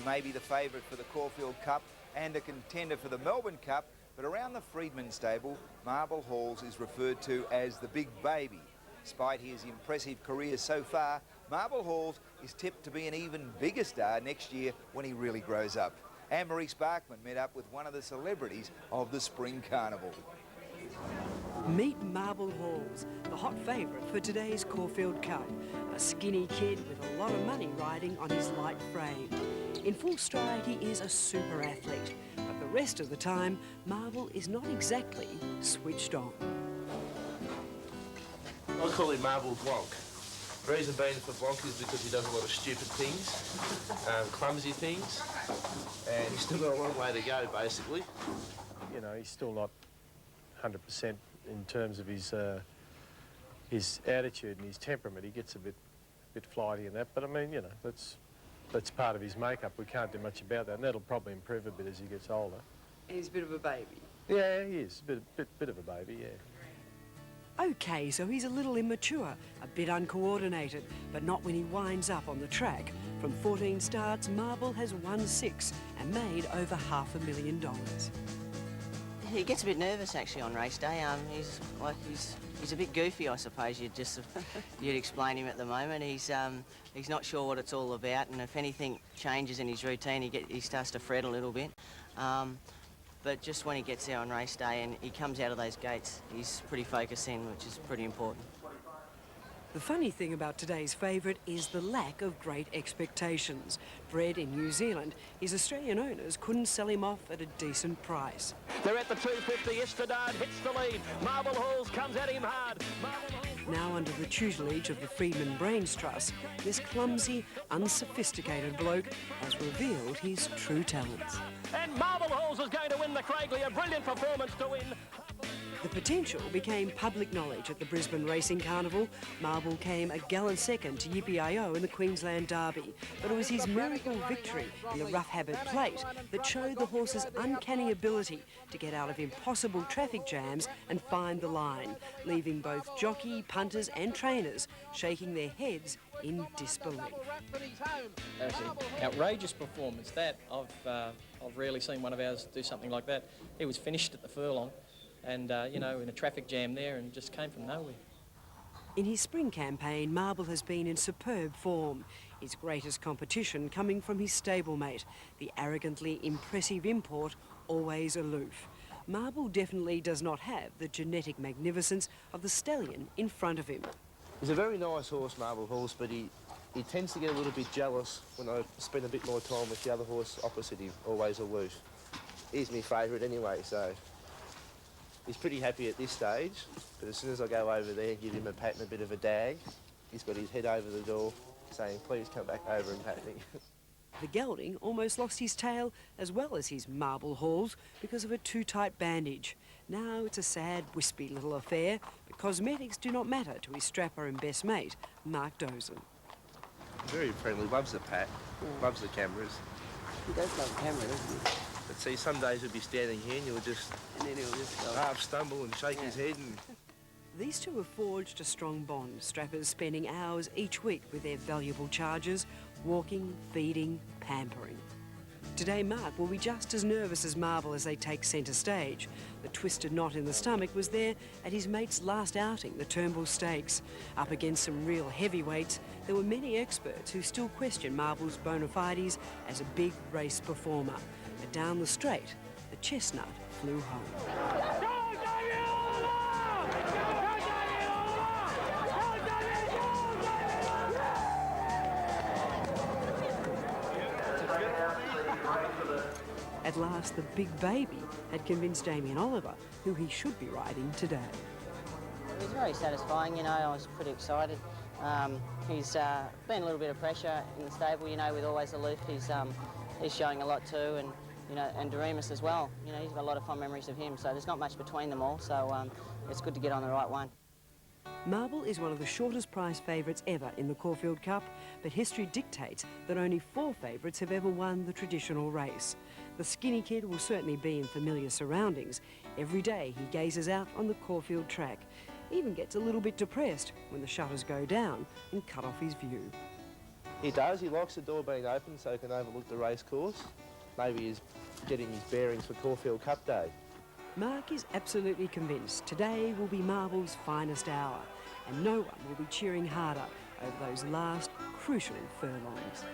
may be the favourite for the Caulfield Cup and a contender for the Melbourne Cup, but around the Freedman stable, Marble Halls is referred to as the big baby. Despite his impressive career so far, Marble Halls is tipped to be an even bigger star next year when he really grows up. And Marie Sparkman met up with one of the celebrities of the Spring Carnival. Meet Marble Halls, the hot favourite for today's Caulfield Cup. A skinny kid with a lot of money riding on his light frame. In full stride, he is a super athlete, but the rest of the time, Marble is not exactly switched on. I call him Marble Blanc. The reason being for Blanc is because he does a lot of stupid things, clumsy things, and he's still got a long way to go, basically. You know, he's still not 100% in terms of his attitude and his temperament. He gets a bit flighty and that, but I mean, you know, that's part of his makeup. We can't do much about that, and that'll probably improve a bit as he gets older. He's a bit of a baby. Yeah, he is. Bit of a baby, yeah. OK, so he's a little immature, a bit uncoordinated, but not when he winds up on the track. From 14 starts, Marble has won 6 and made over $500,000. He gets a bit nervous actually on race day. He's a bit goofy, I suppose. You'd explain him at the moment. He's not sure what it's all about, and if anything changes in his routine, he starts to fret a little bit. But just when he gets there on race day and he comes out of those gates, he's pretty focused in, which is pretty important. The funny thing about today's favourite is the lack of great expectations. Bred in New Zealand, his Australian owners couldn't sell him off at a decent price. They're at the 250, Istedard hits the lead. Marble Halls comes at him hard. Now under the tutelage of the Freedman Brains Trust, this clumsy, unsophisticated bloke has revealed his true talents. And Marble Halls is going to win the Craigley, a brilliant performance to win. The potential became public knowledge at the Brisbane Racing Carnival. Marble came a gallant second to Yippee-I-Oh in the Queensland Derby, but it was his miracle victory in the Rough Habit Plate that showed the horse's uncanny ability to get out of impossible traffic jams and find the line, leaving both jockey, punters and trainers shaking their heads in disbelief. That was an outrageous performance. That I've rarely seen one of ours do something like that. He was finished at the furlong. And, you know, in a traffic jam there and just came from nowhere. In his spring campaign, Marble has been in superb form. His greatest competition coming from his stablemate, the arrogantly impressive import, Always Aloof. Marble definitely does not have the genetic magnificence of the stallion in front of him. He's a very nice horse, Marble Halls, but he tends to get a little bit jealous when I spend a bit more time with the other horse opposite him, Always Aloof. He's my favourite anyway, so... He's pretty happy at this stage, but as soon as I go over there and give him a pat and a bit of a dag, he's got his head over the door saying, please come back over and pat me. The gelding almost lost his tail as well as his Marble Halls because of a too tight bandage. Now it's a sad, wispy little affair, but cosmetics do not matter to his strapper and best mate, Mark Dozen. Very friendly, loves the pat, loves the cameras. He does love the camera, doesn't he? But see, some days he'll be standing here and he'll just half stumble and shake his head. And... These two have forged a strong bond, strappers spending hours each week with their valuable charges, walking, feeding, pampering. Today, Mark will be just as nervous as Marble as they take centre stage. The twisted knot in the stomach was there at his mate's last outing, the Turnbull Stakes. Up against some real heavyweights, there were many experts who still question Marble's bona fides as a big race performer. But down the straight, the chestnut flew home. At last, the big baby had convinced Damien Oliver who he should be riding today. It was very satisfying, you know, I was pretty excited. He's been a little bit of pressure in the stable, you know, with Always Aloof. He's showing a lot too, and, you know, and Doremus as well. You know, he's got a lot of fond memories of him, so there's not much between them all, so it's good to get on the right one. Marble is one of the shortest prize favourites ever in the Caulfield Cup, but history dictates that only 4 favourites have ever won the traditional race. The skinny kid will certainly be in familiar surroundings. Every day he gazes out on the Caulfield track, even gets a little bit depressed when the shutters go down and cut off his view. He does. He likes the door being open so he can overlook the race course. Maybe he's getting his bearings for Caulfield Cup Day. Mark is absolutely convinced today will be Marble's finest hour, and no one will be cheering harder over those last crucial furlongs.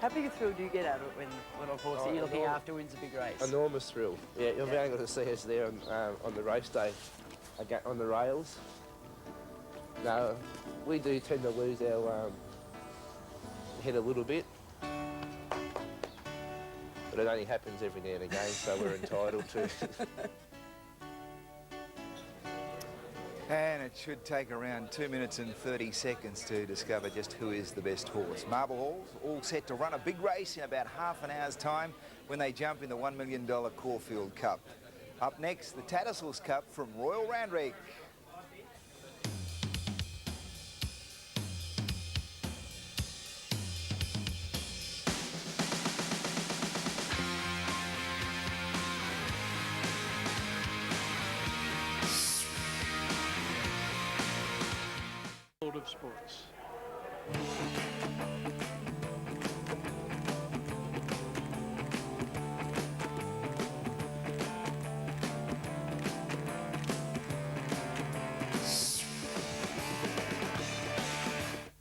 How big a thrill do you get out of it when a horse that you're looking after wins a big race? Enormous thrill. Yeah, you'll be able to see us there on the race day, on the rails. No, we do tend to lose our head a little bit, but it only happens every now and again, so we're entitled to. And it should take around 2 minutes and 30 seconds to discover just who is the best horse. Marble Halls all set to run a big race in about half an hour's time when they jump in the $1 million Caulfield Cup. Up next, the Tattersalls Cup from Royal Randwick.